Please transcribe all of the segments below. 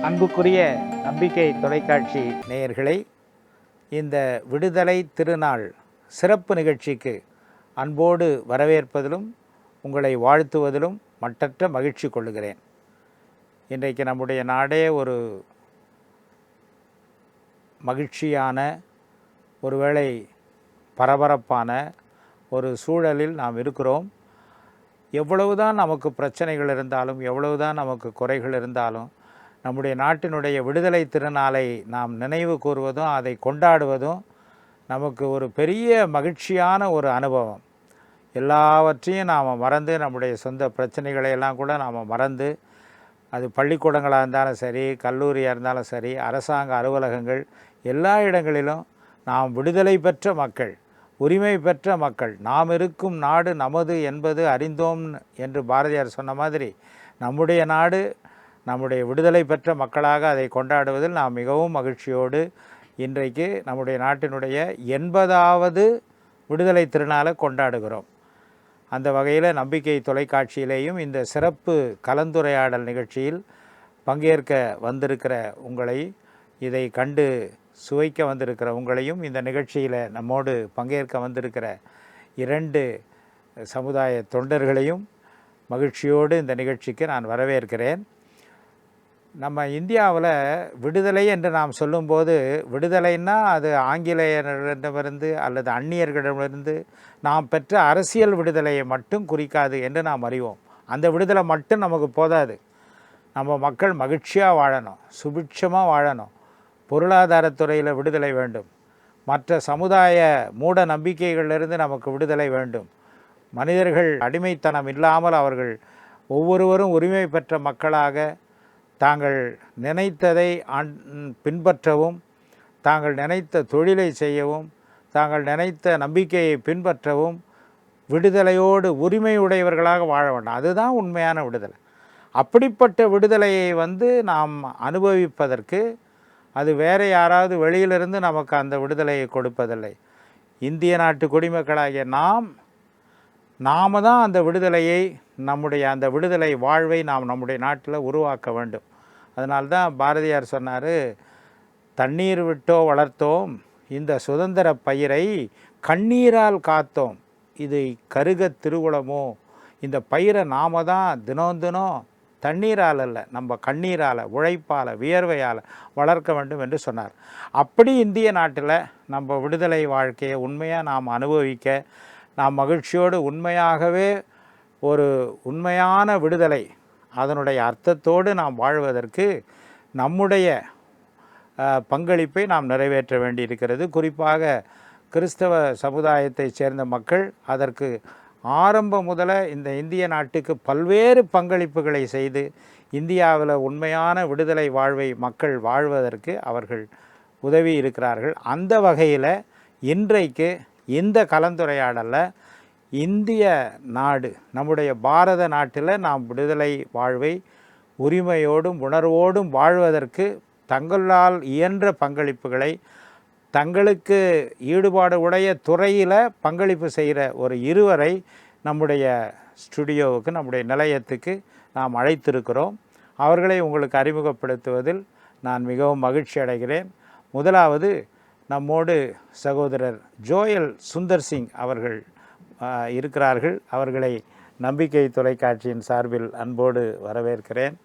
அன்புக்குரிய நம்பிக்கை தொலைக்காட்சி நேயர்களை, இந்த விடுதலை திருநாள் சிறப்பு நிகழ்ச்சிக்கு அன்போடு வரவேற்பதிலும் உங்களை வாழ்த்துவதிலும் மட்டற்ற மகிழ்ச்சி கொள்ளுகிறேன். இன்றைக்கு நம்முடைய நாடே ஒரு மகிழ்ச்சியான, ஒருவேளை பரபரப்பான ஒரு சூழலில் நாம் இருக்கிறோம். எவ்வளவுதான் நமக்கு பிரச்சனைகள் இருந்தாலும், எவ்வளவுதான் நமக்கு குறைகள் இருந்தாலும், நம்முடைய நாட்டினுடைய விடுதலை திருநாளை நாம் நினைவு கூறுவதும் அதை கொண்டாடுவதும் நமக்கு ஒரு பெரிய மகிழ்ச்சியான ஒரு அனுபவம். எல்லாவற்றையும் நாம் மறந்து, நம்முடைய சொந்த பிரச்சனைகளை எல்லாம் கூட நாம் மறந்து, அது பள்ளிக்கூடங்களாக இருந்தாலும் சரி, கல்லூரியாக இருந்தாலும் சரி, அரசாங்க அலுவலகங்கள், எல்லா இடங்களிலும் நாம் விடுதலை பெற்ற மக்கள், உரிமை பெற்ற மக்கள், நாம் இருக்கும் நாடு நமது என்பது அறிந்தோம் என்று பாரதியார் சொன்ன மாதிரி, நம்முடைய நாடு நம்முடைய விடுதலை பெற்ற மக்களாக அதை கொண்டாடுவதில் நாம் மிகவும் மகிழ்ச்சியோடு இன்றைக்கு நம்முடைய நாட்டினுடைய 80வது விடுதலை திருநாளை கொண்டாடுகிறோம். அந்த வகையில் நம்பிக்கை தொலைக்காட்சியிலேயும் இந்த சிறப்பு கலந்துரையாடல் நிகழ்ச்சியில் பங்கேற்க வந்திருக்கிற உங்களை, இதை கண்டு சுவைக்க வந்திருக்கிற உங்களையும், இந்த நிகழ்ச்சியில் நம்மோடு பங்கேற்க வந்திருக்கிற 2 சமுதாய தொண்டர்களையும் மகிழ்ச்சியோடு இந்த நிகழ்ச்சிக்கு நான் வரவேற்கிறேன். நம்ம இந்தியாவில் விடுதலை என்று நாம் சொல்லும்போது, விடுதலைன்னா அது ஆங்கிலேயரிடமிருந்து அல்லது அந்நியர்களிடமிருந்து நாம் பெற்ற அரசியல் விடுதலையை மட்டும் குறிக்காது என்று நாம் அறிவோம். அந்த விடுதலை மட்டும் நமக்கு போதாது. நம்ம மக்கள் மகிழ்ச்சியாக வாழணும், சுபிட்சமாக வாழணும், பொருளாதாரத்துறையில் விடுதலை வேண்டும், மற்ற சமுதாய மூட நம்பிக்கைகளிலிருந்து நமக்கு விடுதலை வேண்டும், மனிதர்கள் அடிமைத்தனம் இல்லாமல் அவர்கள் ஒவ்வொருவரும் உரிமை பெற்ற மக்களாக தாங்கள் நினைத்ததை பின்பற்றவும், தாங்கள் நினைத்த தொழிலை செய்யவும், தாங்கள் நினைத்த நம்பிக்கையை பின்பற்றவும் விடுதலையோடு உரிமையுடையவர்களாக வாழ வேண்டும். அதுதான் உண்மையான விடுதலை. அப்படிப்பட்ட விடுதலையை நாம் அனுபவிப்பதற்கு அது வேறு யாராவது வெளியிலிருந்து நமக்கு அந்த விடுதலையை கொடுப்பதில்லை. இந்திய நாட்டு குடிமக்களாகிய நாம் தான் அந்த விடுதலையை, நம்முடைய அந்த விடுதலை வாழ்வை நாம் நம்முடைய நாட்டில் உருவாக்க வேண்டும். அதனால்தான் பாரதியார் சொன்னார், தண்ணீர் விட்டோ வளர்த்தோம் இந்த சுதந்திர பயிரை, கண்ணீரால் காத்தோம் இது கருக திருவுளமோ. இந்த பயிரை நாம் தான் தினம் தண்ணீரால் அல்ல, நம்ம கண்ணீரால், உழைப்பால், வியர்வையால் வளர்க்க வேண்டும் என்று சொன்னார். அப்படி இந்திய நாட்டில் நம்ம விடுதலை வாழ்க்கையை உண்மையாக நாம் அனுபவிக்க, நாம் மகிழ்ச்சியோடு உண்மையாகவே ஒரு உண்மையான விடுதலை, அதனுடைய அர்த்தத்தோடு நாம் வாழ்வதற்கு நம்முடைய பங்களிப்பை நாம் நிறைவேற்ற வேண்டியிருக்கிறது. குறிப்பாக கிறிஸ்தவ சமுதாயத்தை சேர்ந்த மக்கள் அதற்கு ஆரம்பம் முதல இந்த இந்திய நாட்டுக்கு பல்வேறு பங்களிப்புகளை செய்து இந்தியாவில் உண்மையான விடுதலை வாழ்வை மக்கள் வாழ்வதற்கு அவர்கள் உதவி இருக்கிறார்கள். அந்த வகையில் இன்றைக்கு இந்த கலந்துரையாடலில் இந்திய நாடு, நம்முடைய பாரத நாட்டில் நாம் விடுதலை வாழ்வை உரிமையோடும் உணர்வோடும் வாழ்வதற்கு தங்களால் இயன்ற பங்களிப்புகளை, தங்களுக்கு ஈடுபாடு உடைய துறையில் பங்களிப்பு செய்கிற ஒரு 2வரை நம்முடைய ஸ்டுடியோவுக்கு, நம்முடைய நிலையத்துக்கு நாம் அழைத்திருக்கிறோம். அவர்களை உங்களுக்கு அறிமுகப்படுத்துவதில் நான் மிகவும் மகிழ்ச்சி அடைகிறேன். முதலாவது நம்மோடு சகோதரர் ஜோயல் சுந்தர் சிங் அவர்கள் இருக்கிறார்கள். அவர்களை நம்பிக்கை தொலைக்காட்சியின் சார்பில் அன்போடு வரவேற்கிறேன்.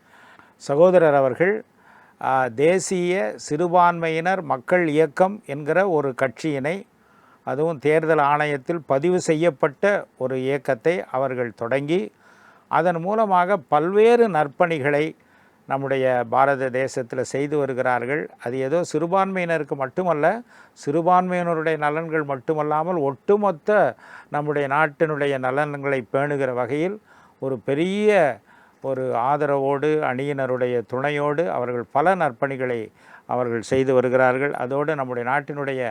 சகோதரர் அவர்கள் தேசிய சிறுபான்மையினர் மக்கள் இயக்கம் என்கிற ஒரு கட்சியினை, அதுவும் தேர்தல் ஆணையத்தில் பதிவு செய்யப்பட்ட ஒரு இயக்கத்தை அவர்கள் தொடங்கி, அதன் மூலமாக பல்வேறு நற்பணிகளை நம்முடைய பாரத தேசத்தில் செய்து வருகிறார்கள். அது ஏதோ சிறுபான்மையினருக்கு மட்டுமல்ல, சிறுபான்மையினருடைய நலன்கள் மட்டுமல்லாமல் ஒட்டுமொத்த நம்முடைய நாட்டினுடைய நலன்களை பேணுகிற வகையில் ஒரு பெரிய ஒரு ஆதரவோடு, அணியினருடைய துணையோடு அவர்கள் பல நற்பணிகளை அவர்கள் செய்து வருகிறார்கள். அதோடு நம்முடைய நாட்டினுடைய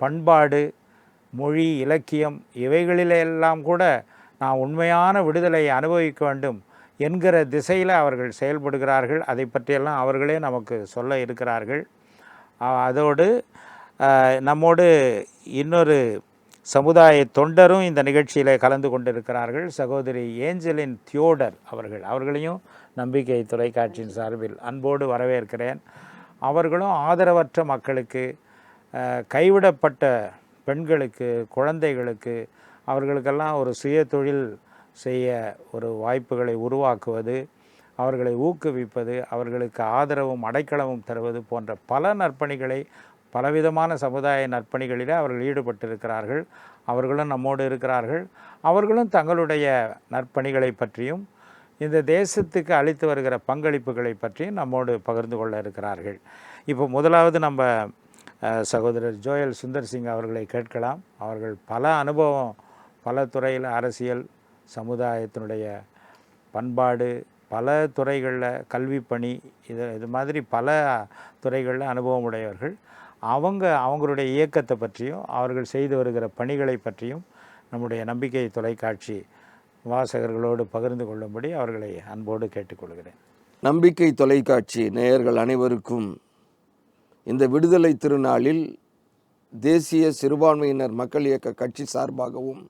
பண்பாடு, மொழி, இலக்கியம் இவைகளிலெல்லாம் கூட நாம் உண்மையான விடுதலையை அனுபவிக்க வேண்டும் என்கிற திசையில் அவர்கள் செயல்படுகிறார்கள். அதை பற்றியெல்லாம் அவர்களே நமக்கு சொல்ல இருக்கிறார்கள். அதோடு நம்மோடு இன்னொரு சமுதாய தொண்டரும் இந்த நிகழ்ச்சியில் கலந்து கொண்டிருக்கிறார்கள். சகோதரி ஏஞ்சலின் தியோடர் அவர்களையும் நம்பிக்கை தொலைக்காட்சியின் சார்பில் அன்போடு வரவேற்கிறேன். அவர்களும் ஆதரவற்ற மக்களுக்கு, கைவிடப்பட்ட பெண்களுக்கு, குழந்தைகளுக்கு, அவர்களுக்கெல்லாம் ஒரு சுய தொழில் செய்ய ஒரு வாய்ப்புகளை உருவாக்குவது, அவர்களை ஊக்குவிப்பது, அவர்களுக்கு ஆதரவும் அடைக்கலமும் தருவது போன்ற பல நற்பணிகளை, பலவிதமான சமுதாய நற்பணிகளில் அவர்கள் ஈடுபட்டிருக்கிறார்கள். அவர்களும் நம்மோடு இருக்கிறார்கள். அவர்களும் தங்களுடைய நற்பணிகளை பற்றியும் இந்த தேசத்துக்கு அளித்து வருகிற பங்களிப்புகளை பற்றியும் நம்மோடு பகிர்ந்து கொள்ள இருக்கிறார்கள். இப்போ முதலாவது நம்ம சகோதரர் ஜோயல் சுந்தர் சிங் அவர்களை கேட்கலாம். அவர்கள் பல அனுபவம், பல துறையில், அரசியல், சமுதாயத்தினுடைய பண்பாடு, பல துறைகளில், கல்வி பணி, இது மாதிரி பல துறைகளில் அனுபவம் உடையவர்கள். அவங்களுடைய இயக்கத்தை பற்றியும் அவர்கள் செய்து வருகிற பணிகளை பற்றியும் நம்முடைய நம்பிக்கை தொலைக்காட்சி வாசகர்களோடு பகிர்ந்து கொள்ளும்படி அவர்களை அன்போடு கேட்டுக்கொள்கிறேன். நம்பிக்கை தொலைக்காட்சி நேயர்கள் அனைவருக்கும் இந்த விடுதலை திருநாளில் தேசிய சிறுபான்மையினர் மக்கள் இயக்க கட்சி சார்பாகவும்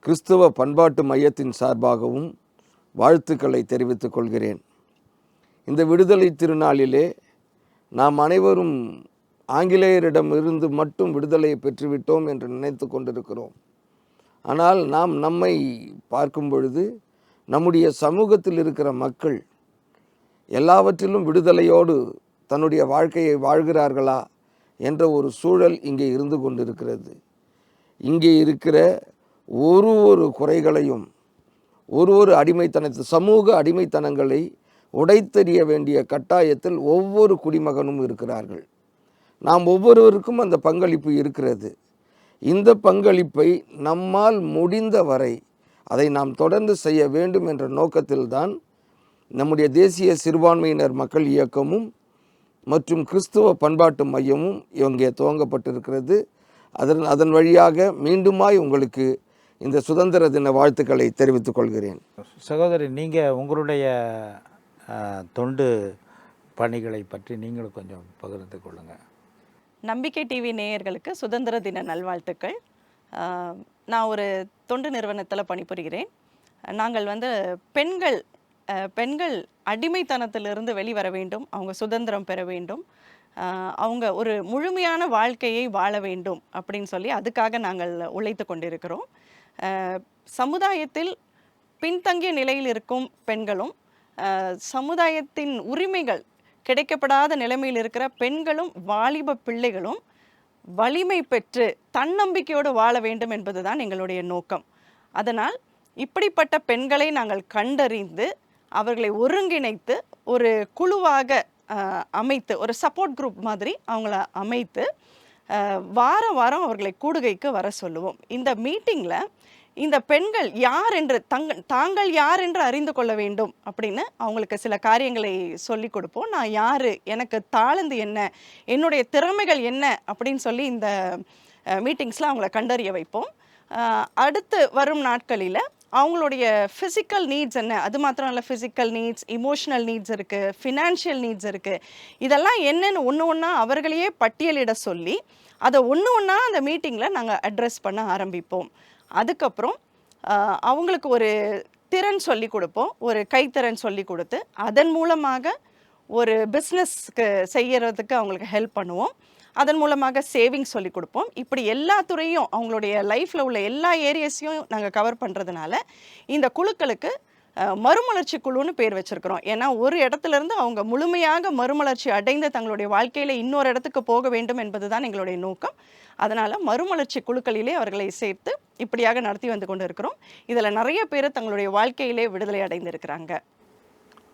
கிறிஸ்தவ பண்பாட்டு மையத்தின் சார்பாகவும் வாழ்த்துக்களை தெரிவித்துக் கொள்கிறேன். இந்த விடுதலை திருநாளிலே நாம் அனைவரும் ஆங்கிலேயரிடமிருந்து மட்டும் விடுதலையை பெற்றுவிட்டோம் என்று நினைத்து கொண்டிருக்கிறோம். ஆனால் நாம் நம்மை பார்க்கும் பொழுது நம்முடைய சமூகத்தில் இருக்கிற மக்கள் எல்லாவற்றிலும் விடுதலையோடு தன்னுடைய வாழ்க்கையை வாழ்கிறார்களா என்ற ஒரு சூழல் இங்கே இருந்து கொண்டிருக்கிறது. இங்கே இருக்கிற ஒரு குறைகளையும், ஒரு சமூக அடிமைத்தனங்களை உடைத்தெறிய வேண்டிய கட்டாயத்தில் ஒவ்வொரு குடிமகனும் இருக்கிறார்கள். நாம் ஒவ்வொருவருக்கும் அந்த பங்களிப்பு இருக்கிறது. இந்த பங்களிப்பை நம்மால் முடிந்த வரை அதை நாம் தொடர்ந்து செய்ய வேண்டும் என்ற நோக்கத்தில்தான் நம்முடைய தேசிய சிறுபான்மையினர் மக்கள் இயக்கமும் மற்றும் கிறிஸ்துவ பண்பாட்டு மையமும் இங்கே துவங்கப்பட்டிருக்கிறது. அதன் வழியாக மீண்டுமாய் உங்களுக்கு இந்த சுதந்திர தின வாழ்த்துக்களை தெரிவித்துக் கொள்கிறேன். சகோதரி, நீங்கள் உங்களுடைய தொண்டு பணிகளை பற்றி நீங்களும் கொஞ்சம் பகிர்ந்து கொள்ளுங்கள். நம்பிக்கை டிவி நேயர்களுக்கு சுதந்திர தின நல்வாழ்த்துக்கள். நான் ஒரு தொண்டு நிறுவனத்தில் பணிபுரிகிறேன். நாங்கள் பெண்கள் அடிமைத்தனத்திலிருந்து வெளிவர வேண்டும், அவங்க சுதந்திரம் பெற வேண்டும், அவங்க ஒரு முழுமையான வாழ்க்கையை வாழ வேண்டும் அப்படின்னு சொல்லி அதுக்காக நாங்கள் உழைத்து கொண்டிருக்கிறோம். சமுதாயத்தில் பின்தங்கிய நிலையில் இருக்கும் பெண்களும், சமுதாயத்தின் உரிமைகள் கிடைக்கப்படாத நிலைமையில் இருக்கிற பெண்களும் வாலிப பிள்ளைகளும் வலிமை பெற்று தன்னம்பிக்கையோடு வாழ வேண்டும் என்பதுதான் எங்களுடைய நோக்கம். அதனால் இப்படிப்பட்ட பெண்களை நாங்கள் கண்டறிந்து அவர்களை ஒருங்கிணைத்து ஒரு குழுவாக அமைத்து, ஒரு சப்போர்ட் குரூப் மாதிரி அவங்கள அமைத்து வாரம் அவர்களை கூடுகைக்கு வர சொல்லுவோம். இந்த மீட்டிங்கில் இந்த பெண்கள் யார் என்று தாங்கள் யார் என்று அறிந்து கொள்ள வேண்டும் அப்படின்னு அவங்களுக்கு சில காரியங்களை சொல்லி கொடுப்போம். நான் யார், எனக்கு தாளந்து என்ன, என்னுடைய திறமைகள் என்ன அப்படின்னு சொல்லி இந்த மீட்டிங்ஸில் அவங்கள கண்டறிய வைப்போம். அடுத்து வரும் நாட்களில் அவங்களுடைய ஃபிசிக்கல் நீட்ஸ் என்ன, அது மாத்திரம் இல்லை, ஃபிசிக்கல் நீட்ஸ், இமோஷனல் நீட்ஸ் இருக்குது, ஃபினான்ஷியல் நீட்ஸ் இருக்குது. இதெல்லாம் என்னென்னு ஒன்று ஒன்றா அவர்களையே பட்டியலிட சொல்லி அதை ஒன்று ஒன்றா அந்த மீட்டிங்கில் நாங்கள் அட்ரஸ் பண்ண ஆரம்பிப்போம். அதுக்கப்புறம் அவங்களுக்கு ஒரு திறன் சொல்லி கொடுப்போம், ஒரு கைத்திறன் சொல்லி கொடுத்து அதன் மூலமாக ஒரு பிஸ்னஸ்க்கு செய்கிறதுக்கு அவங்களுக்கு ஹெல்ப் பண்ணுவோம். அதன் மூலமாக சேவிங்ஸ் சொல்லி கொடுப்போம். இப்படி எல்லா துறையும், அவங்களுடைய லைஃப்பில் உள்ள எல்லா ஏரியாஸையும் நாங்கள் கவர் பண்ணுறதுனால இந்த குழுக்களுக்கு மறுமலர்ச்சி குழுன்னு பேர் வச்சுருக்கிறோம். ஏன்னா ஒரு இடத்துலேருந்து அவங்க முழுமையாக மறுமலர்ச்சி அடைந்து தங்களுடைய வாழ்க்கையில் இன்னொரு இடத்துக்கு போக வேண்டும் என்பது தான் எங்களுடைய நோக்கம். அதனால் மறுமலர்ச்சி குழுக்களிலே அவர்களை சேர்த்து இப்படியாக நடத்தி வந்து கொண்டு இருக்கிறோம். இதில் நிறைய பேர் தங்களுடைய வாழ்க்கையிலே விடுதலை அடைந்திருக்கிறாங்க.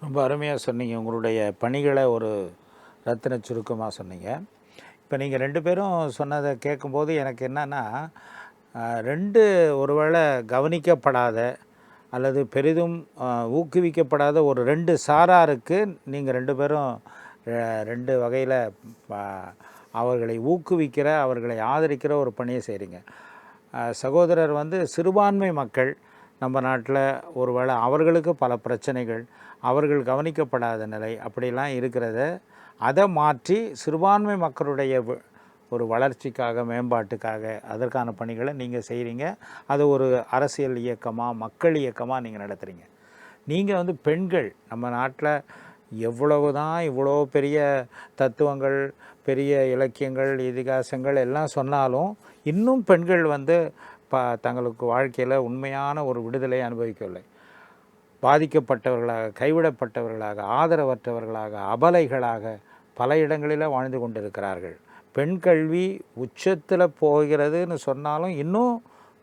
ரொம்ப அருமையாக சொன்னீங்க. உங்களுடைய பணிகளை ஒரு ரத்தின சுருக்கமாக சொன்னீங்க. இப்போ நீங்கள் 2 பேரும் சொன்னதை கேட்கும்போது எனக்கு என்னென்னா, 2 ஒருவேளை கவனிக்கப்படாத அல்லது பெரிதும் ஊக்குவிக்கப்படாத ஒரு 2 சாராருக்கு நீங்கள் 2 பேரும் 2 வகையில் அவர்களை ஊக்குவிக்கிற, அவர்களை ஆதரிக்கிற ஒரு பணியை செய்கிறீங்க. சகோதரர் சிறுபான்மை மக்கள் நம்ம நாட்டில் ஒருவேளை அவர்களுக்கு பல பிரச்சனைகள், அவர்கள் கவனிக்கப்படாத நிலை அப்படிலாம் இருக்கிறத அதை மாற்றி சிறுபான்மை மக்களுடைய ஒரு வளர்ச்சிக்காக, மேம்பாட்டுக்காக அதற்கான பணிகளை நீங்கள் செய்கிறீங்க. அது ஒரு அரசியல் இயக்கமாக, மக்கள் இயக்கமாக நீங்கள் நடத்துகிறீங்க. நீங்கள் வந்து பெண்கள் நம்ம நாட்டில் எவ்வளவு தான் இவ்வளோ பெரிய தத்துவங்கள், பெரிய இலக்கியங்கள், இதிகாசங்கள் எல்லாம் சொன்னாலும் இன்னும் பெண்கள் வந்து தங்களுக்கு வாழ்க்கையில் உண்மையான ஒரு விடுதலை அனுபவிக்கவில்லை. பாதிக்கப்பட்டவர்களாக, கைவிடப்பட்டவர்களாக, ஆதரவற்றவர்களாக, அபலைகளாக பல இடங்களில் வாழ்ந்து கொண்டிருக்கிறார்கள். பெண் கல்வி உச்சத்தில் போகிறதுன்னு சொன்னாலும் இன்னும்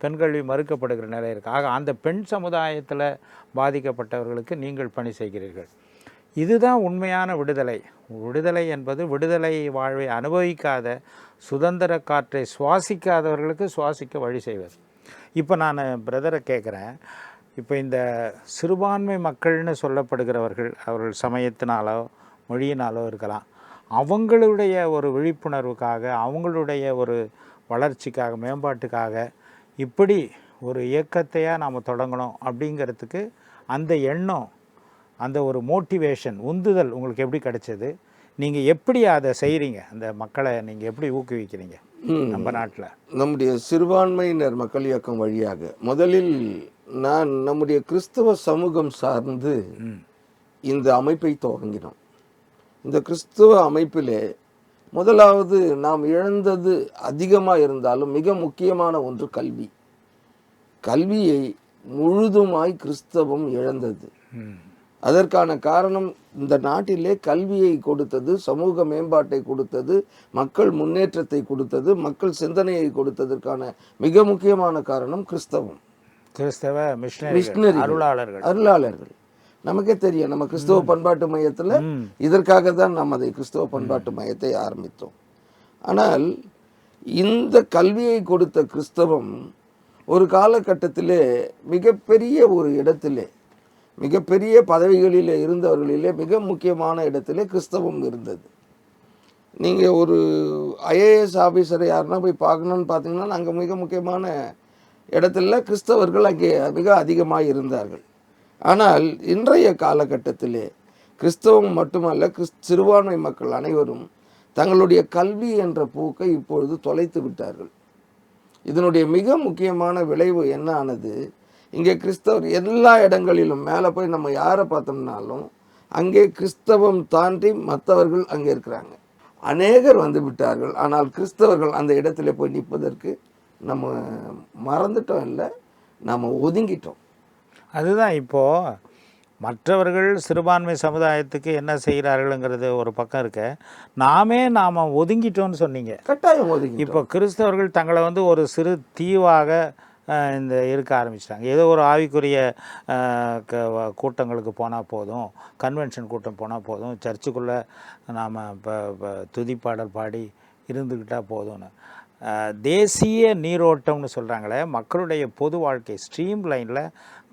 பெண் கல்வி மறுக்கப்படுகிற நிலை இருக்குது. ஆக அந்த பெண் சமுதாயத்தில் பாதிக்கப்பட்டவர்களுக்கு நீங்கள் பணி செய்கிறீர்கள். இதுதான் உண்மையான விடுதலை. விடுதலை என்பது விடுதலை வாழ்வை அனுபவிக்காத, சுதந்திர காற்றை சுவாசிக்காதவர்களுக்கு சுவாசிக்க வழி செய்வது. இப்போ நான் பிரதரை கேட்குறேன், இப்போ இந்த சிறுபான்மை மக்கள்னு சொல்லப்படுகிறவர்கள், அவர்கள் சமயத்தினாலோ மொழியினாலோ இருக்கலாம், அவங்களுடைய ஒரு விழிப்புணர்வுக்காக, அவங்களுடைய ஒரு வளர்ச்சிக்காக, மேம்பாட்டுக்காக இப்படி ஒரு இயக்கத்தையாக நாம் தொடங்கணும் அப்படிங்கிறதுக்கு அந்த எண்ணம், அந்த ஒரு மோட்டிவேஷன், உந்துதல் உங்களுக்கு எப்படி கிடைச்சது? நீங்கள் எப்படி அதை செய்கிறீங்க? அந்த மக்களை நீங்கள் எப்படி ஊக்குவிக்கிறீங்க நம்ம நாட்டில்? நம்முடைய சிறுபான்மையினர் மக்கள் இயக்கம் வழியாக முதலில் நான் நம்முடைய கிறிஸ்தவ சமூகம் சார்ந்து இந்த அமைப்பை துவங்கினோம். இந்த கிறிஸ்தவ அமைப்பிலே முதலாவது நாம் இழந்தது அதிகமாக இருந்தாலும் மிக முக்கியமான ஒன்று கல்வி. கல்வியை முழுதுமாய் கிறிஸ்தவம் இழந்தது. அதற்கான காரணம் இந்த நாட்டிலே கல்வியை கொடுத்தது, சமூக மேம்பாட்டை கொடுத்தது, மக்கள் முன்னேற்றத்தை கொடுத்தது, மக்கள் சிந்தனையை கொடுத்ததற்கான மிக முக்கியமான காரணம் கிறிஸ்தவம். கிறிஸ்தவ மிஷனரி அருளாளர்கள். நமக்கே தெரியும், நம்ம கிறிஸ்தவ பண்பாட்டு மையத்தில் இதற்காக தான் நாம் அதை கிறிஸ்தவ பண்பாட்டு மையத்தை ஆரம்பித்தோம். ஆனால் இந்த கல்வியை கொடுத்த கிறிஸ்தவம் ஒரு காலகட்டத்திலே மிகப்பெரிய ஒரு இடத்திலே, மிகப்பெரிய பதவிகளிலே இருந்தவர்களிலே மிக முக்கியமான இடத்திலே கிறிஸ்தவம் இருந்தது. நீங்கள் ஒரு ஐஏஎஸ் ஆஃபீஸரை யாருன்னா போய் பார்க்கணுன்னு பார்த்தீங்கன்னா அங்கே மிக முக்கியமான இடத்துல கிறிஸ்தவர்கள் அங்கே மிக அதிகமாக இருந்தார்கள். ஆனால் இன்றைய காலகட்டத்திலே கிறிஸ்தவம் மட்டுமல்ல, சிறுபான்மை மக்கள் அனைவரும் தங்களுடைய கல்வி என்ற போக்கை இப்பொழுது தொலைத்து விட்டார்கள். இதனுடைய மிக முக்கியமான விளைவு என்ன ஆனது? இங்கே கிறிஸ்தவர் எல்லா இடங்களிலும் மேலே போய் நம்ம யாரை பார்த்தோம்னாலும் அங்கே கிறிஸ்தவம் தாண்டி மற்றவர்கள் அங்கே இருக்கிறாங்க. அநேகர் வந்து விட்டார்கள். ஆனால் கிறிஸ்தவர்கள் அந்த இடத்துல போய் நிற்பதற்கு நம்ம மறந்துட்டோம், இல்லை நம்ம ஒதுங்கிட்டோம். அதுதான் இப்போது மற்றவர்கள் சிறுபான்மை சமுதாயத்துக்கு என்ன செய்கிறார்களுங்கிறது ஒரு பக்கம் இருக்க, நாம் ஒதுங்கிட்டோன்னு சொன்னீங்க. கட்டாயம் ஒதுங்கி. இப்போ கிறிஸ்தவர்கள் தங்களை வந்து ஒரு சிறு தீவாக இந்த இருக்க ஆரம்பிச்சிட்டாங்க. ஏதோ ஒரு ஆவிக்குரிய கூட்டங்களுக்கு போனால் போதும், கன்வென்ஷன் கூட்டம் போனால் போதும், சர்ச்சுக்குள்ளே நாம் இப்போ துதிப்பாடல் பாடி இருந்துக்கிட்டால் போதும்னு. தேசிய நீரோட்டம்னு சொல்கிறாங்களே, மக்களுடைய பொது வாழ்க்கை ஸ்ட்ரீம் லைனில்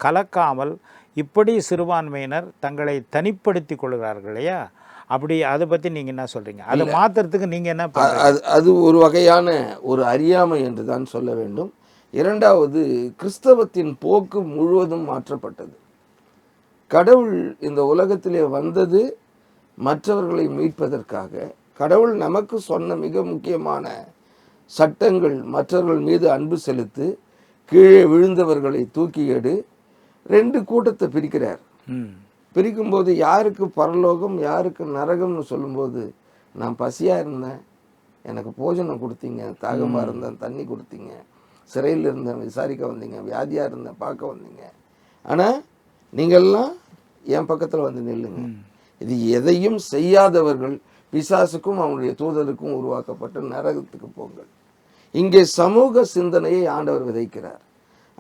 கலக்காமல் இப்படி சிறுபான்மையினர் தங்களை தனிப்படுத்தி கொள்கிறார்கள் இல்லையா? அப்படி அதை பற்றி நீங்கள் என்ன சொல்கிறீங்க? அதை மாற்றுறதுக்கு நீங்கள் என்ன? அது ஒரு வகையான ஒரு அறியாமை என்று தான் சொல்ல வேண்டும். இரண்டாவது, கிறிஸ்தவத்தின் போக்கு முழுவதும் மாற்றப்பட்டது. கடவுள் இந்த உலகத்திலே வந்தது மற்றவர்களை மீட்பதற்காக. கடவுள் நமக்கு சொன்ன மிக முக்கியமான சட்டங்கள், மற்றவர்கள் மீது அன்பு செலுத்து, கீழே விழுந்தவர்களை தூக்கி எடு. 2 கூட்டத்தை பிரிக்கிறார். பிரிக்கும்போது யாருக்கு பரலோகம் யாருக்கு நரகம்னு சொல்லும்போது, நான் பசியாக இருந்தேன், எனக்கு போஜனம் கொடுத்தீங்க, தாகமாக இருந்தேன், தண்ணி கொடுத்தீங்க, சிறையில் இருந்தேன், விசாரிக்க வந்தீங்க, வியாதியாக இருந்தேன், பார்க்க வந்தீங்க, ஆனால் நீங்கள்லாம் என் பக்கத்தில் வந்து நில்லுங்க. இது எதையும் செய்யாதவர்கள் பிசாசுக்கும் அவனுடைய தூதருக்கும் உருவாக்கப்பட்ட நரகத்துக்கு போங்கள். இங்கே சமூக சிந்தனையை ஆண்டவர் விதைக்கிறார்.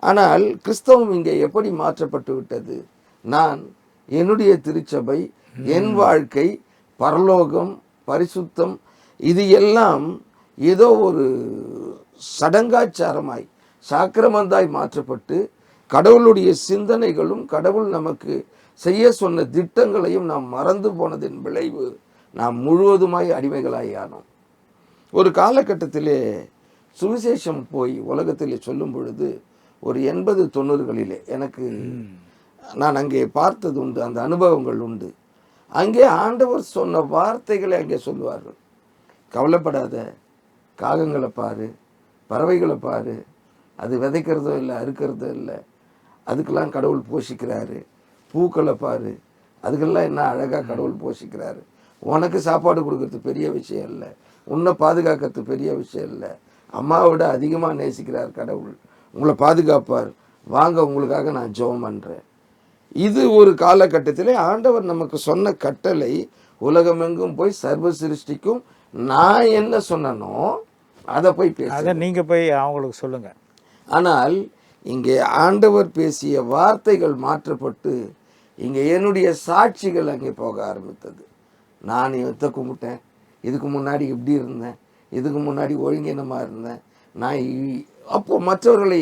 ஆனால் கிறிஸ்தவம் இங்கே எப்படி மாற்றப்பட்டு விட்டது? நான், என்னுடைய திருச்சபை, என் வாழ்க்கை, பரலோகம், பரிசுத்தம், இது எல்லாம் ஏதோ ஒரு சடங்காச்சாரமாய், சாக்கிரமந்தாய் மாற்றப்பட்டு கடவுளுடைய சிந்தனைகளும் கடவுள் நமக்கு செய்ய சொன்ன திட்டங்களையும் நாம் மறந்து போனதின் விளைவு நாம் முழுவதுமாய் அடிமைகளாய் ஆனோம். ஒரு காலகட்டத்திலே சுவிசேஷம் போய் உலகத்திலே சொல்லும் பொழுது ஒரு 80-90களிலே எனக்கு நான் அங்கே பார்த்தது உண்டு, அந்த அனுபவங்கள் உண்டு. அங்கே ஆண்டவர் சொன்ன வார்த்தைகளை அங்கே சொல்லுவார்கள். கவலைப்படாத, காகங்களை பாரு, பறவைகளை பாரு, அது விதைக்கிறதோ இல்லை, அறுக்கிறதோ இல்லை, அதுக்கெல்லாம் கடவுள் போஷிக்கிறாரு. பூக்களை பாரு, அதுக்கெல்லாம் என்ன அழகாக கடவுள் போஷிக்கிறாரு. உனக்கு சாப்பாடு கொடுக்கறது பெரிய விஷயம் இல்லை, உன்னை பாதுகாக்கிறது பெரிய விஷயம் இல்லை. அம்மாவை விட அதிகமாக நேசிக்கிறார் கடவுள், உங்களை பாதுகாப்பார். வாங்க, உங்களுக்காக நான் ஜெபம் பண்ணுறேன். இது ஒரு காலகட்டத்தில் ஆண்டவர் நமக்கு சொன்ன கட்டளை, உலகமெங்கும் போய் சர்வ சிருஷ்டிக்கும் நான் என்ன சொன்னனோ அதை போய் பேச, அதை நீங்கள் போய் அவங்களுக்கு சொல்லுங்கள். ஆனால் இங்கே ஆண்டவர் பேசிய வார்த்தைகள் மாற்றப்பட்டு இங்கே என்னுடைய சாட்சிகள் அங்கே போக ஆரம்பித்தது. நான் எத்த கும்பிட்டேன், இதுக்கு முன்னாடி இப்படி இருந்தேன், இதுக்கு முன்னாடி ஒழுங்கினமாக இருந்தேன். நான் அப்போ மற்றவர்களை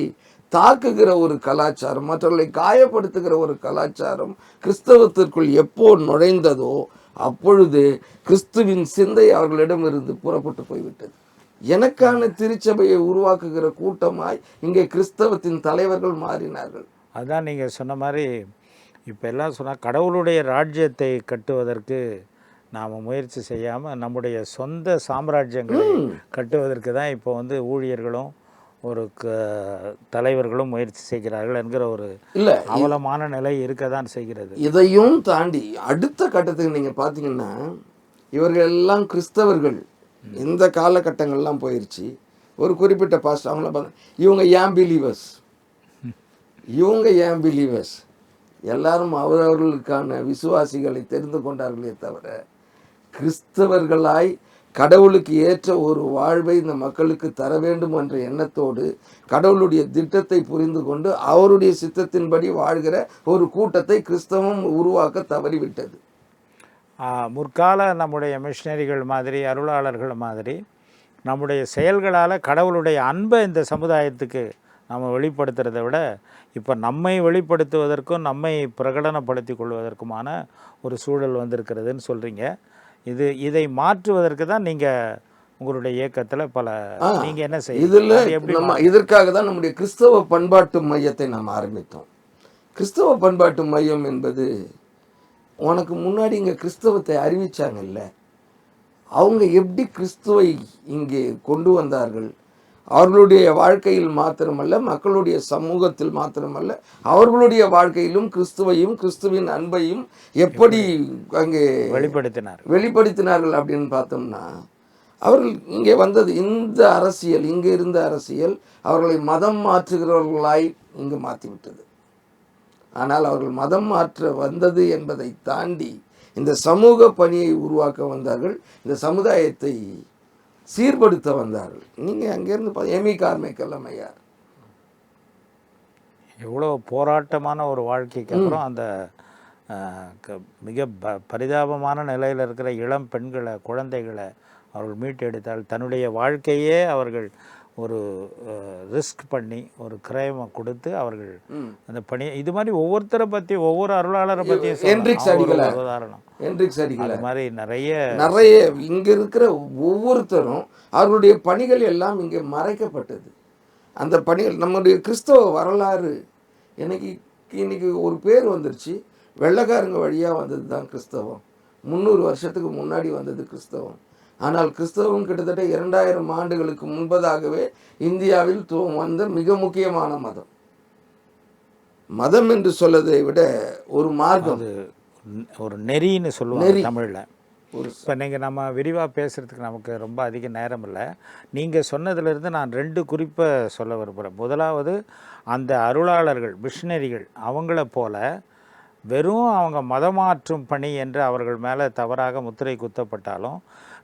தாக்குகிற ஒரு கலாச்சாரம், மற்றவர்களை காயப்படுத்துகிற ஒரு கலாச்சாரம் கிறிஸ்தவத்திற்குள் எப்போ நுழைந்ததோ அப்பொழுது கிறிஸ்துவின் சிந்தை அவர்களிடமிருந்து புறப்பட்டு போய்விட்டது. எனக்கான திருச்சபையை உருவாக்குகிற கூட்டமாய் இங்கே கிறிஸ்தவத்தின் தலைவர்கள் மாறினார்கள். அதான் நீங்கள் சொன்ன மாதிரி இப்போ எல்லாம் சொன்னால் கடவுளுடைய ராஜ்யத்தை கட்டுவதற்கு நாம் முயற்சி செய்யாமல் நம்முடைய சொந்த சாம்ராஜ்யங்களை கட்டுவதற்கு தான் இப்போ வந்து ஊழியர்களும் ஒரு தலைவர்களும் முயற்சி செய்கிறார்கள் என்கிற ஒரு இல்லை அவலமான நிலை இருக்க தான் செய்கிறது. இதையும் தாண்டி அடுத்த கட்டத்துக்கு நீங்கள் பார்த்தீங்கன்னா இவர்கள் எல்லாம் கிறிஸ்தவர்கள் இந்த காலகட்டங்கள்லாம் போயிடுச்சு. ஒரு குறிப்பிட்ட பாஸ்ட் அவங்கள பார்த்து இவங்க ஏன் பிலீவர்ஸ், இவங்க ஏன் பிலீவர்ஸ், எல்லாரும் அவரவர்களுக்கான விசுவாசிகளை தெரிந்து கொண்டார்களே தவிர கிறிஸ்தவர்களாய் கடவுளுக்கு ஏற்ற ஒரு வாழ்வை இந்த மக்களுக்கு தர வேண்டும் என்ற எண்ணத்தோடு கடவுளுடைய திட்டத்தை புரிந்து கொண்டு அவருடைய சித்தத்தின்படி வாழ்கிற ஒரு கூட்டத்தை கிறிஸ்தவம் உருவாக்க தவறிவிட்டது. முற்கால நம்முடைய மிஷினரிகள் மாதிரி, அருளாளர்கள் மாதிரி நம்முடைய செயல்களால் கடவுளுடைய அன்பை இந்த சமுதாயத்துக்கு நம்ம வெளிப்படுத்துறத விட இப்போ நம்மை வெளிப்படுத்துவதற்கும் நம்மை பிரகடனப்படுத்தி கொள்வதற்குமான ஒரு சூழல் வந்திருக்கிறதுன்னு சொல்கிறீங்க. இதை மாற்றுவதற்கு தான் நீங்கள் உங்களுடைய இயக்கத்தில் நீங்கள் என்ன செய்ய இதில் நம்ம இதற்காக தான் நம்முடைய கிறிஸ்தவ பண்பாட்டு மையத்தை நாம் ஆரம்பித்தோம். கிறிஸ்தவ பண்பாட்டு மையம் என்பது உனக்கு முன்னாடி இங்கே கிறிஸ்தவத்தை அறிவிச்சாங்கல்ல, அவங்க எப்படி கிறிஸ்துவை இங்கே கொண்டு வந்தார்கள், அவர்களுடைய வாழ்க்கையில் மாத்திரமல்ல மக்களுடைய சமூகத்தில் மாத்திரமல்ல அவர்களுடைய வாழ்க்கையிலும் கிறிஸ்துவின் அன்பையும் எப்படி அங்கே வெளிப்படுத்தினார்கள் அப்படின்னு பார்த்தோம்னா, அவர்கள் இங்கே வந்தது இந்த அரசியல், இங்கே இருந்த அரசியல் அவர்களை மதம் மாற்றுகிறவர்களாய் இங்கு மாற்றிவிட்டது. ஆனால் அவர்கள் மதம் மாற்ற வந்தது என்பதை தாண்டி இந்த சமூக பணியை உருவாக்க வந்தார்கள், இந்த சமுதாயத்தை சீர்படுத்த வந்தார்கள். நீங்கள் அங்கேருந்து எமி கார்மைக்கல் அம்மையார் எவ்வளோ போராட்டமான ஒரு வாழ்க்கைக்கு அப்புறம் அந்த மிக பரிதாபமான நிலையில் இருக்கிற இளம் பெண்களை, குழந்தைகளை அவர்கள் மீட்டெடுத்தால் தன்னுடைய வாழ்க்கையே அவர்கள் ஒரு ரிஸ்க் பண்ணி ஒரு கிரைமை கொடுத்து அவர்கள் அந்த பணி, இது மாதிரி ஒவ்வொருத்தரை பற்றி ஒவ்வொரு அருளாளரை பற்றியும் உதாரணம் அது மாதிரி நிறைய இங்கே இருக்கிற ஒவ்வொருத்தரும் அவர்களுடைய பணிகள் எல்லாம் இங்கே மறைக்கப்பட்டது. அந்த பணிகள் நம்முடைய கிறிஸ்தவ வரலாறு இன்னைக்கு ஒரு பேர் வந்துருச்சு, வெள்ளைக்காரங்க வழியாக வந்தது தான் கிறிஸ்தவம். 300 வருஷத்துக்கு முன்னாடி வந்தது கிறிஸ்தவம். ஆனால் கிறிஸ்தவம் கிட்டத்தட்ட 2000 ஆண்டுகளுக்கு முன்பதாகவே இந்தியாவில் வந்த மிக முக்கியமான மதம். மதம் என்று சொல்லதை விட ஒரு மார்க்கம், ஒரு நெறின்னு சொல்லுவாங்க தமிழில். இப்போ நீங்கள் நம்ம விரிவாக பேசுகிறதுக்கு நமக்கு ரொம்ப அதிக நேரம் இல்லை. நீங்கள் சொன்னதிலிருந்து நான் 2 குறிப்பை சொல்ல விரும்புகிறேன். முதலாவது, அந்த அருளாளர்கள், மிஷினரிகள் அவங்கள போல வெறும் அவங்க மதமாற்றும் பணி என்று அவர்கள் மேலே தவறாக முத்திரை குத்தப்பட்டாலும்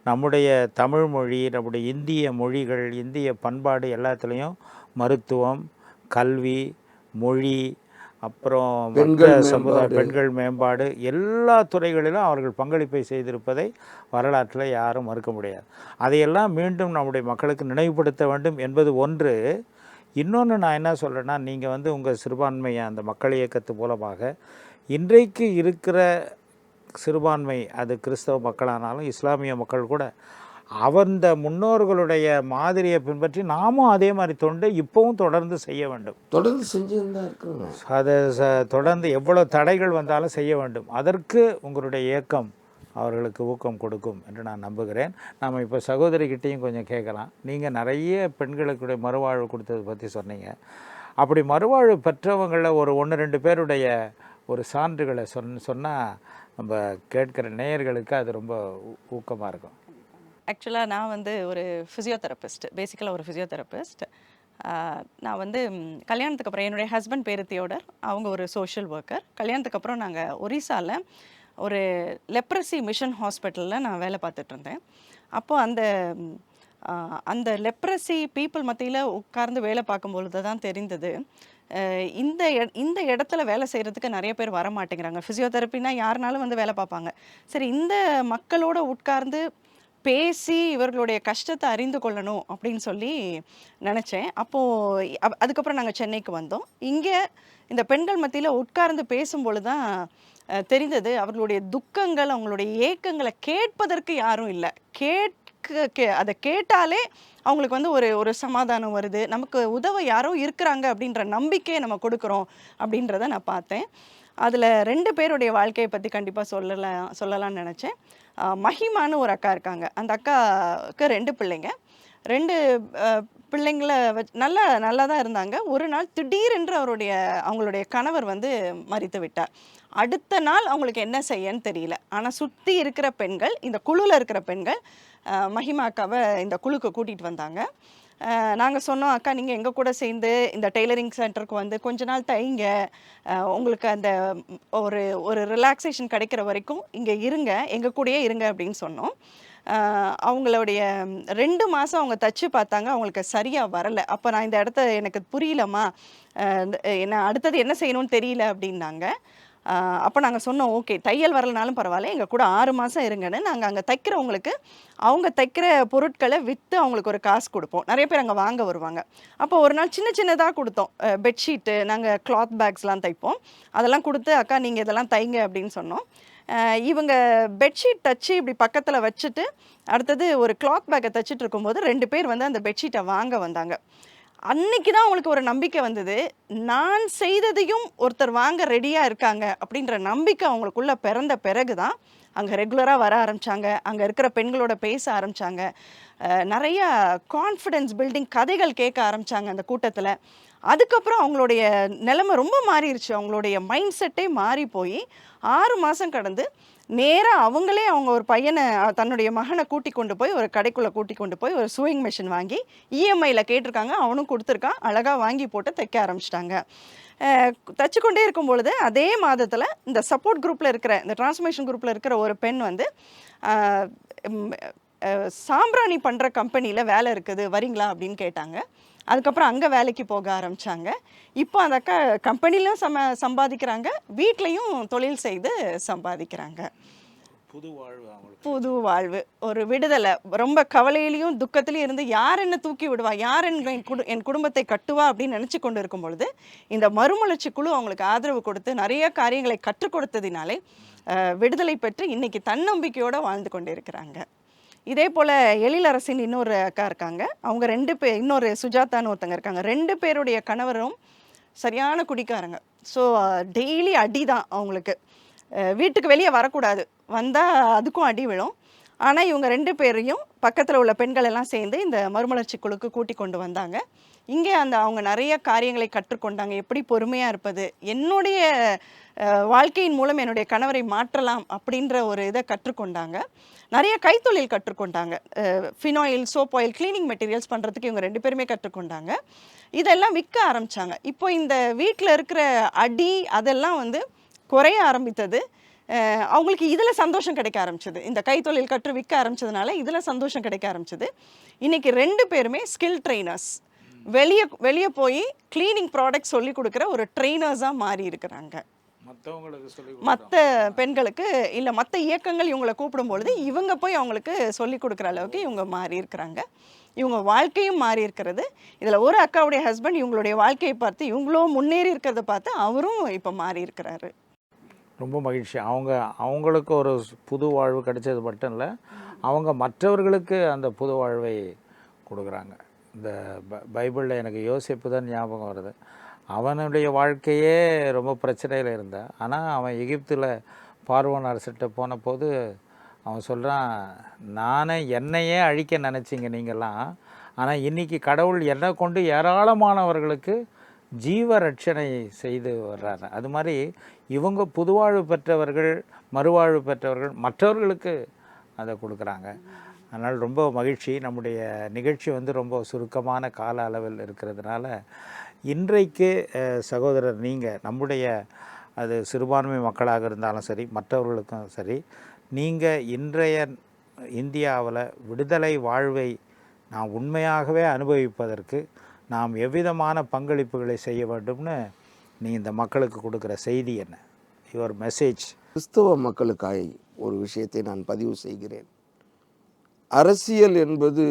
நம்முடைய தமிழ் மொழி, நம்முடைய இந்திய மொழிகள், இந்திய பண்பாடு எல்லாத்துலேயும் மருத்துவம், கல்வி, மொழி, அப்புறம் பெண்கள் மேம்பாடு எல்லா துறைகளிலும் அவர்கள் பங்களிப்பை செய்திருப்பதை வரலாற்றில் யாரும் மறுக்க முடியாது. அதையெல்லாம் மீண்டும் நம்முடைய மக்களுக்கு நினைவுபடுத்த வேண்டும் என்பது ஒன்று. இன்னொன்று நான் என்ன சொல்கிறேன்னா, நீங்கள் வந்து உங்கள் சிறுபான்மையை அந்த மக்கள் இயக்கத்து மூலமாக இன்றைக்கு இருக்கிற சிறுபான்மை, அது கிறிஸ்தவ மக்களானாலும் இஸ்லாமிய மக்கள் கூட அந்த முன்னோர்களுடைய மாதிரியை பின்பற்றி நாமும் அதே மாதிரி தொண்டு இப்போவும் தொடர்ந்து செய்ய வேண்டும். தொடர்ந்து செஞ்சுதான் இருக்கிறோம். அதை தொடர்ந்து எவ்வளோ தடைகள் வந்தாலும் செய்ய வேண்டும். அதற்கு உங்களுடைய இயக்கம் அவர்களுக்கு ஊக்கம் கொடுக்கும் என்று நான் நம்புகிறேன். நாம் இப்போ சகோதரிக்கிட்டேயும் கொஞ்சம் கேட்கலாம். நீங்கள் நிறைய பெண்களுக்கு மறுவாழ்வு கொடுத்ததை பற்றி சொன்னீங்க. அப்படி மறுவாழ்வு பெற்றவங்கள ஒரு 1-2 பேருடைய ஒரு சான்றுகளை சொன்னால் நம்ம கேட்குற நேயர்களுக்கு அது ரொம்ப ஊக்கமாக இருக்கும். ஆக்சுவலாக நான் வந்து ஒரு ஃபிசியோதெரபிஸ்ட், பேசிக்கலாக ஒரு ஃபிசியோதெரபிஸ்ட். நான் வந்து கல்யாணத்துக்கு அப்புறம் என்னுடைய ஹஸ்பண்ட் பேர் தியோடர், அவங்க ஒரு சோஷியல் ஒர்க்கர். கல்யாணத்துக்கு அப்புறம் நாங்கள் ஒரிசாவில் ஒரு லெப்ரசி மிஷன் ஹாஸ்பிட்டலில் நான் வேலை பார்த்துட்டு இருந்தேன். அப்போது அந்த லெப்ரசி பீப்புள் மத்தியில் உட்கார்ந்து வேலை பார்க்கும்பொழுது தான் தெரிந்தது, இந்த இடத்துல வேலை செய்கிறதுக்கு நிறைய பேர் வர மாட்டேங்கிறாங்க. ஃபிசியோதெரப்பினா யாருனாலும் வந்து வேலை பார்ப்பாங்க. சரி, இந்த மக்களோட உட்கார்ந்து பேசி இவர்களுடைய கஷ்டத்தை அறிந்து கொள்ளணும் அப்படின்னு சொல்லி நினச்சேன். அப்போது அதுக்கப்புறம் நாங்கள் சென்னைக்கு வந்தோம். இங்கே இந்த பெண்கள் மத்தியில் உட்கார்ந்து பேசும்பொழுது தான் தெரிந்தது, அவர்களுடைய துக்கங்கள், அவங்களுடைய ஏக்கங்களை கேட்பதற்கு யாரும் இல்லை. அதை கேட்டாலே அவங்களுக்கு வந்து ஒரு சமாதானம் வருது, நமக்கு உதவ யாரோ இருக்கிறாங்க அப்படின்ற நம்பிக்கையை நம்ம கொடுக்குறோம் அப்படின்றத நான் பார்த்தேன். அதில் 2 பேருடைய வாழ்க்கையை பற்றி கண்டிப்பாக சொல்லலாம்னு நினச்சேன். மஹிமான்னு ஒரு அக்கா இருக்காங்க. அந்த அக்காவுக்கு 2 பிள்ளைங்க. 2 பிள்ளைங்கள நல்லா தான் இருந்தாங்க. ஒரு நாள் திடீரென்று அவங்களுடைய கணவர் வந்து மரித்து விட்டார். அடுத்த நாள் அவங்களுக்கு என்ன செய்யன்னு தெரியல. ஆனால் சுற்றி இருக்கிற பெண்கள், இந்த குழுவில் இருக்கிற பெண்கள் மஹிமா அக்காவை இந்த குழுக்கு கூட்டிகிட்டு வந்தாங்க. நாங்கள் சொன்னோம், அக்கா நீங்கள் எங்கள் கூட சேர்ந்து இந்த டெய்லரிங் சென்டருக்கு வந்து கொஞ்ச நாள் தைங்க, உங்களுக்கு அந்த ஒரு ரிலாக்ஸேஷன் கிடைக்கிற வரைக்கும் இங்கே இருங்க, எங்கள் கூடயே இருங்க அப்படின்னு சொன்னோம். அவங்களுடைய 2 மாதம் அவங்க தச்சு பார்த்தாங்க, அவங்களுக்கு சரியாக வரலை. அப்போ நான் இந்த இடத்த எனக்கு புரியலம்மா, என்ன அடுத்தது என்ன செய்யணும்னு தெரியல அப்படின்னாங்க. அப்போ நாங்கள் சொன்னோம், ஓகே தையல் வரலனாலும் பரவாயில்ல, எங்கள் கூட 6 மாதம் இருங்கன்னு. நாங்கள் அங்கே தைக்கிறவங்களுக்கு அவங்க தைக்கிற பொருட்களை விற்று அவங்களுக்கு ஒரு காசு கொடுப்போம். நிறைய பேர் அங்கே வாங்க வருவாங்க. அப்போ ஒரு நாள் சின்னதாக கொடுத்தோம். பெட்ஷீட்டு, நாங்கள் கிளாத் பேக்ஸ்லாம் தைப்போம், அதெல்லாம் கொடுத்து அக்கா நீங்கள் இதெல்லாம் தைங்க அப்படின்னு சொன்னோம். இவங்க பெட்ஷீட் தச்சு இப்படி பக்கத்தில் வச்சுட்டு அடுத்தது ஒரு கிளாத் பேக்கை தைச்சிட்டு இருக்கும்போது 2 பேர் வந்து அந்த பெட்ஷீட்டை வாங்க வந்தாங்க. அன்னைக்கு தான் அவங்களுக்கு ஒரு நம்பிக்கை வந்தது, நான் செய்ததையும் ஒருத்தர் வாங்க ரெடியாக இருக்காங்க அப்படின்ற நம்பிக்கை அவங்களுக்குள்ளே பிறந்த பிறகு தான் அங்கே ரெகுலராக வர ஆரம்பித்தாங்க. அங்கே இருக்கிற பெண்களோட பேச ஆரம்பித்தாங்க. நிறைய கான்ஃபிடென்ஸ் பில்டிங் கதைகள் கேட்க ஆரம்பித்தாங்க அந்த கூட்டத்தில். அதுக்கப்புறம் அவங்களுடைய நிலைமை ரொம்ப மாறிடுச்சு. அவங்களுடைய மைண்ட் செட்டே மாறி போய் 6 மாதம் கடந்து நேராக அவங்க ஒரு பையனை, தன்னுடைய மகனை கூட்டி கொண்டு போய் ஒரு கடைக்குள்ளே கூட்டி கொண்டு போய் ஒரு சூயிங் மிஷின் வாங்கி இஎம்ஐயில் கேட்டிருக்காங்க. அவனும் கொடுத்துருக்கான். அழகாக வாங்கி போட்டு தைக்க ஆரம்பிச்சிட்டாங்க. தைச்சு கொண்டே இருக்கும் பொழுது அதே மாதத்தில் இந்த சப்போர்ட் குரூப்பில் இருக்கிற, இந்த டிரான்ஸ்ஃபர்மேஷன் குரூப்பில் இருக்கிற ஒரு பெண் வந்து சாம்பிராணி பண்ணுற கம்பெனியில் வேலை இருக்குது, வரீங்களா அப்படின்னு கேட்டாங்க. அதுக்கப்புறம் அங்கே வேலைக்கு போக ஆரம்பித்தாங்க. இப்போ அந்த அக்கா கம்பெனிலையும் சம்பாதிக்கிறாங்க, வீட்லேயும் தொழில் செய்து சம்பாதிக்கிறாங்க. புது வாழ்வு, ஒரு விடுதலை. ரொம்ப கவலையிலையும் துக்கத்திலையும் இருந்து யார் என்ன தூக்கி விடுவா, யார் என் குடும்பத்தை கட்டுவா அப்படின்னு நினச்சி கொண்டு இருக்கும் பொழுது இந்த மறுமலர்ச்சி குழு அவங்களுக்கு ஆதரவு கொடுத்து நிறைய காரியங்களை கற்றுக் கொடுத்ததினாலே விடுதலை பெற்று இன்னைக்கு தன்னம்பிக்கையோடு வாழ்ந்து கொண்டு இருக்கிறாங்க. இதே போல் எழிலரசின் இன்னொரு அக்கா இருக்காங்க. அவங்க 2 பேர், இன்னொரு சுஜாதான்னு ஒருத்தங்க இருக்காங்க. 2 பேருடைய கணவரும் சரியான குடிக்காரங்க. ஸோ டெய்லி அடி தான் அவங்களுக்கு. வீட்டுக்கு வெளியே வரக்கூடாது, வந்தால் அதுக்கும் அடி விழும். ஆனால் இவங்க 2 பேரையும் பக்கத்தில் உள்ள பெண்கள் எல்லாம் சேர்ந்து இந்த மறுமலர்ச்சி குழுக்கு கூட்டி கொண்டு வந்தாங்க. இங்கே அவங்க நிறைய காரியங்களை கற்றுக்கொண்டாங்க. எப்படி பொறுமையாக இருப்பது, என்னுடைய வாழ்க்கையின் மூலம் என்னுடைய கணவரை மாற்றலாம் அப்படின்ற ஒரு இதை கற்றுக்கொண்டாங்க. நிறைய கைத்தொழில் கற்றுக்கொண்டாங்க. Phenyl, soap oil, cleaning materials பண்ணுறதுக்கு இவங்க 2 பேருமே கற்றுக்கொண்டாங்க. இதெல்லாம் விற்க ஆரம்பித்தாங்க. இப்போ இந்த வீட்டில் இருக்கிற அடி அதெல்லாம் வந்து குறைய ஆரம்பித்தது. அவங்களுக்கு இதில் சந்தோஷம் கிடைக்க ஆரம்பிச்சது. இந்த கைத்தொழில் கற்று விற்க ஆரம்பித்ததுனால இதில் சந்தோஷம் கிடைக்க ஆரம்பிச்சது. இன்றைக்கி 2 பேருமே ஸ்கில் ட்ரெயினர்ஸ், வெளியே போய் கிளீனிங் ப்ராடக்ட் சொல்லி கொடுக்குற ஒரு ட்ரெயினர்ஸாக மாறி இருக்கிறாங்க. மற்ற பெண்களுக்கு இல்லை, மற்ற இயக்கங்கள் இவங்களை கூப்பிடும்பொழுது இவங்க போய் அவங்களுக்கு சொல்லி கொடுக்குற அளவுக்கு இவங்க மாறி இருக்கிறாங்க. இவங்க வாழ்க்கையும் மாறி இருக்கிறது. இதில் ஒரு அக்காவுடைய ஹஸ்பண்ட் இவங்களுடைய வாழ்க்கையை பார்த்து இவங்களும் முன்னேறி இருக்கிறத பார்த்து அவரும் இப்போ மாறி இருக்கிறாரு. ரொம்ப மகிழ்ச்சி. அவங்களுக்கு ஒரு புது வாழ்வு கிடைச்சது மட்டும் இல்லை, அவங்க மற்றவர்களுக்கு அந்த புது வாழ்வை கொடுக்குறாங்க. இந்த பைபிளில் எனக்கு யோசேப்பு தான் ஞாபகம் வருது. அவனுடைய வாழ்க்கையே ரொம்ப பிரச்சனையில் இருந்தான். ஆனால் அவன் எகிப்தில் பார்வோன் அரசிட்ட போன போது அவன் சொல்கிறான், நானே என்னையே அழிக்க நினச்சிங்க நீங்கள்லாம், ஆனால் இன்றைக்கி கடவுள் என்னை கொண்டு ஏராளமானவர்களுக்கு ஜீவ ரட்சணை செய்து வர்றாரு. அது மாதிரி இவங்க புதுவாழ்வு பெற்றவர்கள், மறுவாழ்வு பெற்றவர்கள் மற்றவர்களுக்கு அதை கொடுக்குறாங்க. அதனால் ரொம்ப மகிழ்ச்சி. நம்முடைய நிகழ்ச்சி வந்து ரொம்ப சுருக்கமான கால அளவில் இருக்கிறதுனால இன்றைக்கு சகோதரர் நீங்கள் நம்முடைய அது சிறுபான்மை மக்களாக இருந்தாலும் சரி, மற்றவர்களுக்கும் சரி, நீங்கள் இன்றைய இந்தியாவில் விடுதலை வாழ்வை நாம் உண்மையாகவே அனுபவிப்பதற்கு நாம் எவ்விதமான பங்களிப்புகளை செய்ய வேண்டும்னு நீங்கள் இந்த மக்களுக்கு கொடுக்குற செய்தி என்ன? Your message. கிறிஸ்தவ மக்களுக்காய் ஒரு விஷயத்தை நான் பதிவு செய்கிறேன். அரசியல் என்பது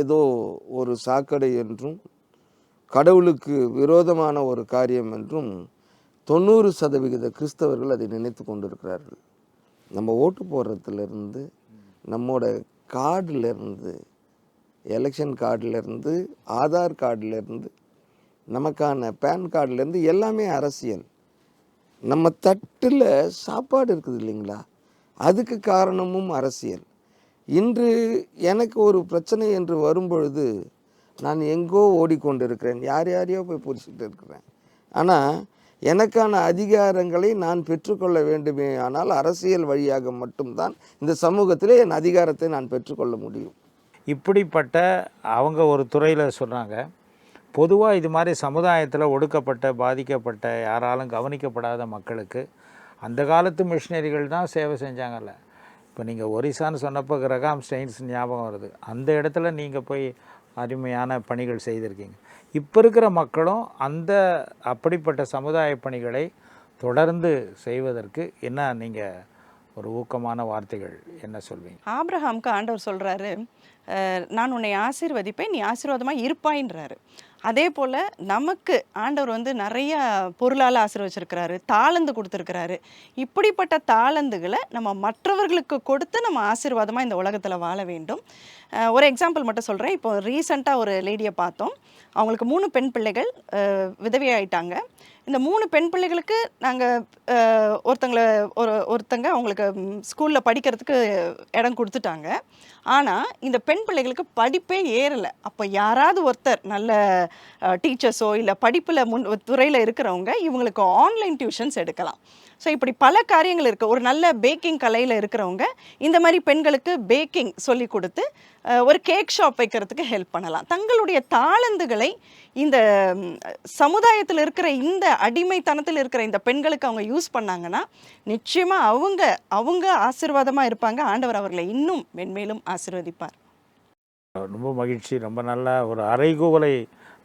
ஏதோ ஒரு சாக்கடை என்றும் கடவுளுக்கு விரோதமான ஒரு காரியம் என்றும் 90% கிறிஸ்தவர்கள் அதை நினைத்து கொண்டிருக்கிறார்கள். நம்ம ஓட்டு போடுறதுலேருந்து, நம்மோட கார்டிலேருந்து, எலெக்ஷன் கார்டிலேருந்து, ஆதார் கார்டிலேருந்து, நமக்கான பேன் கார்டிலேருந்து எல்லாமே அரசியல். நம்ம தட்டில் சாப்பாடு இருக்குது இல்லைங்களா, அதுக்கு காரணமும் அரசியல். இன்று எனக்கு ஒரு பிரச்சனை என்று வரும்பொழுது நான் எங்கோ ஓடிக்கொண்டிருக்கிறேன், யாரையோ போய் பிடிச்சிட்டு இருக்கிறேன். ஆனால் எனக்கான அதிகாரங்களை நான் பெற்றுக்கொள்ள வேண்டுமே ஆனால் அரசியல் வழியாக மட்டும்தான் இந்த சமூகத்திலே என் அதிகாரத்தை நான் பெற்றுக்கொள்ள முடியும். இப்படிப்பட்ட அவங்க ஒரு துறையில் சொன்னாங்க, பொதுவாக இது மாதிரி சமுதாயத்தில் ஒடுக்கப்பட்ட, பாதிக்கப்பட்ட, யாராலும் கவனிக்கப்படாத மக்களுக்கு அந்த காலத்து மிஷினரிகள் தான் சேவை செஞ்சாங்கல்ல. இப்போ நீங்கள் ஒரிசான்னு சொன்னப்போ கிரகாம் ஸ்டெயின்ஸ் ஞாபகம் வருது. அந்த இடத்துல நீங்கள் போய் அருமையான பணிகள் செய்திருக்கீங்க. இப்போ இருக்கிற மக்களும் அப்படிப்பட்ட சமுதாய பணிகளை தொடர்ந்து செய்வதற்கு என்ன நீங்கள் ஒரு ஊக்கமான வார்த்தைகள் என்ன சொல்வீங்க? ஆபிரகாமுக்கு ஆண்டவர் சொல்கிறாரு, நான் உன்னை ஆசீர்வதிப்பேன், நீ ஆசீர்வாதமாக இருப்பாயின்றாரு. அதே போல் நமக்கு ஆண்டவர் வந்து நிறைய பொருளால் ஆசீர்வச்சிருக்கிறாரு, தாளந்து கொடுத்துருக்கிறாரு. இப்படிப்பட்ட தாளந்துகளை நம்ம மற்றவர்களுக்கு கொடுத்து நம்ம ஆசீர்வாதமாக இந்த உலகத்தில் வாழ வேண்டும். ஒரு எக்ஸாம்பிள் மட்டும் சொல்கிறேன். இப்போ ரீசெண்டாக ஒரு லேடியை பார்த்தோம். அவங்களுக்கு 3 பெண் பிள்ளைகள், விதவையாயிட்டாங்க. இந்த 3 பெண் பிள்ளைகளுக்கு நாங்கள் ஒருத்தங்க அவங்களுக்கு ஸ்கூலில் படிக்கிறதுக்கு இடம் கொடுத்துட்டாங்க. ஆனால் இந்த பெண் பிள்ளைகளுக்கு படிப்பே ஏறலை. அப்போ யாராவது ஒருத்தர் நல்ல டீச்சர்ஸோ இல்லை படிப்பில் துறையில் இருக்கிறவங்க இவங்களுக்கு ஆன்லைன் டியூஷன்ஸ் எடுக்கலாம். ஸோ இப்படி பல காரியங்கள் இருக்குது. ஒரு நல்ல பேக்கிங் கலையில் இருக்கிறவங்க இந்த மாதிரி பெண்களுக்கு பேக்கிங் சொல்லி கொடுத்து ஒரு கேக் ஷாப் வைக்கிறதுக்கு ஹெல்ப் பண்ணலாம். தங்களுடைய தாளந்துகளை இந்த சமுதாயத்தில் இருக்கிற இந்த அடிமைத்தனத்தில் இருக்கிற இந்த பெண்களுக்கு அவங்க யூஸ் பண்ணாங்கன்னா நிச்சயமாக அவங்க ஆசீர்வாதமாக இருப்பாங்க. ஆண்டவர் அவர்களை இன்னும் மென்மேலும் ஆசீர்வதிப்பார். ரொம்ப மகிழ்ச்சி. ரொம்ப நல்ல ஒரு அறைகூவலை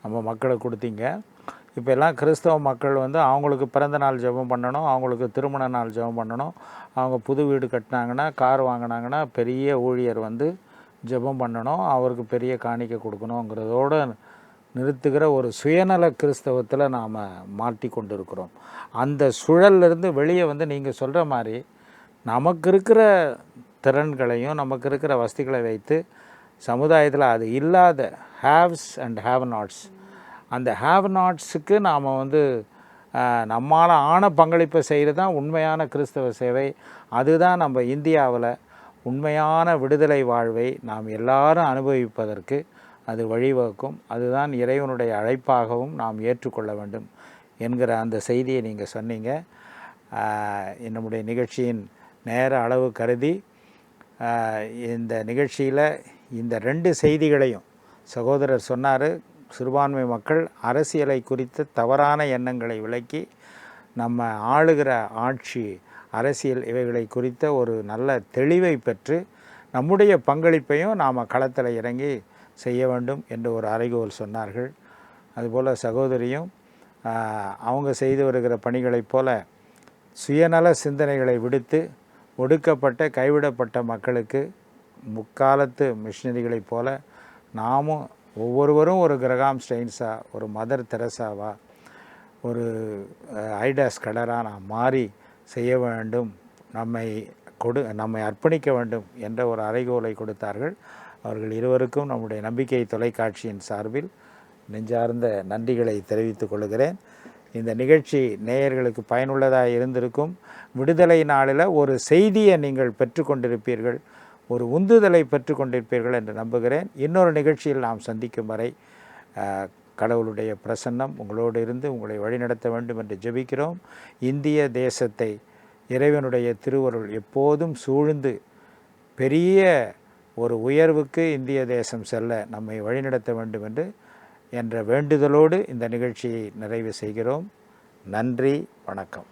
நம்ம மக்களுக்கு கொடுத்தீங்க. இப்போ எல்லாம் கிறிஸ்தவ மக்கள் வந்து அவங்களுக்கு பிறந்த நாள் ஜெபம் பண்ணணும், அவங்களுக்கு திருமண நாள் ஜெபம் பண்ணணும், அவங்க புது வீடு கட்டினாங்கன்னா, கார் வாங்கினாங்கன்னா பெரிய ஊழியர் வந்து ஜெபம் பண்ணணும், அவருக்கு பெரிய காணிக்கை கொடுக்கணுங்கிறதோடு நிறுத்துகிற ஒரு சுயநல கிறிஸ்தவத்தில் நாம் மாட்டி கொண்டு இருக்கிறோம். அந்த சுழல்லிருந்து வெளியே வந்து நீங்கள் சொல்கிற மாதிரி நமக்கு இருக்கிற திறன்களையும் நமக்கு இருக்கிற வசதிகளை வைத்து சமுதாயத்தில் அது இல்லாத ஹேவ்ஸ் அண்ட் ஹேவ் நாட்ஸ், அந்த ஹேவ் நாட்ஸுக்கு நாம் வந்து நம்மால் ஆன பங்களிப்பை செய்கிறது தான் உண்மையான கிறிஸ்தவ சேவை. அதுதான் நம்ம இந்தியாவில் உண்மையான விடுதலை வாழ்வை நாம் எல்லாரும் அனுபவிப்பதற்கு அது வழிவகுக்கும். அதுதான் இறைவனுடைய அழைப்பாகவும் நாம் ஏற்றுக்கொள்ள வேண்டும் என்கிற அந்த செய்தியை நீங்கள் சொன்னீங்க. நம்முடைய நிகழ்ச்சியின் நேர அளவு கருதி இந்த நிகழ்ச்சியில் இந்த 2 செய்திகளையும் சகோதரர் சொன்னார். சிறுபான்மை மக்கள் அரசியலை குறித்த தவறான எண்ணங்களை விலக்கி நம்ம ஆளுகிற ஆட்சி, அரசியல் இவைகளை குறித்த ஒரு நல்ல தெளிவை பெற்று நம்முடைய பங்களிப்பையும் நாம் களத்தில் இறங்கி செய்ய வேண்டும் என்று ஒரு அறைகோல் சொன்னார்கள். அதுபோல் சகோதரியும் அவங்க செய்து வருகிற பணிகளைப் போல சுயநல சிந்தனைகளை விடுத்து ஒடுக்கப்பட்ட கைவிடப்பட்ட மக்களுக்கு முக்காலத்து மிஷினரிகளைப் போல நாமும் ஒவ்வொருவரும் ஒரு கிரகாம் ஸ்டெயின்ஸா, ஒரு மதர் தெரசாவா, ஒரு ஐடாஸ் கடரா நாம் மாறி செய்ய வேண்டும், நம்மை அர்ப்பணிக்க வேண்டும் என்ற ஒரு அறைகோலை கொடுத்தார்கள். அவர்கள் இருவருக்கும் நம்முடைய நம்பிக்கை தொலைக்காட்சியின் சார்பில் நெஞ்சார்ந்த நன்றிகளை தெரிவித்துக் கொள்கிறேன். இந்த நிகழ்ச்சி நேயர்களுக்கு பயனுள்ளதாக இருந்திருக்கும். விடுதலை நாளில் ஒரு செய்தியை நீங்கள் பெற்றுக்கொண்டிருப்பீர்கள், ஒரு உந்துதலை பெற்றுக்கொண்டிருப்பீர்கள் என்று நம்புகிறேன். இன்னொரு நிகழ்ச்சியில் நாம் சந்திக்கும் வரை கடவுளுடைய பிரசன்னம் உங்களோடு இருந்து உங்களை வழிநடத்த வேண்டும் என்று ஜெபிக்கிறோம். இந்திய தேசத்தை இறைவனுடைய திருவருள் எப்போதும் சூழ்ந்து பெரிய ஒரு உயர்வுக்கு இந்திய தேசம் செல்ல நம்மை வழிநடத்த வேண்டும் என்ற வேண்டுதலோடு இந்த நிகழ்ச்சியை நிறைவு செய்கிறோம். நன்றி, வணக்கம்.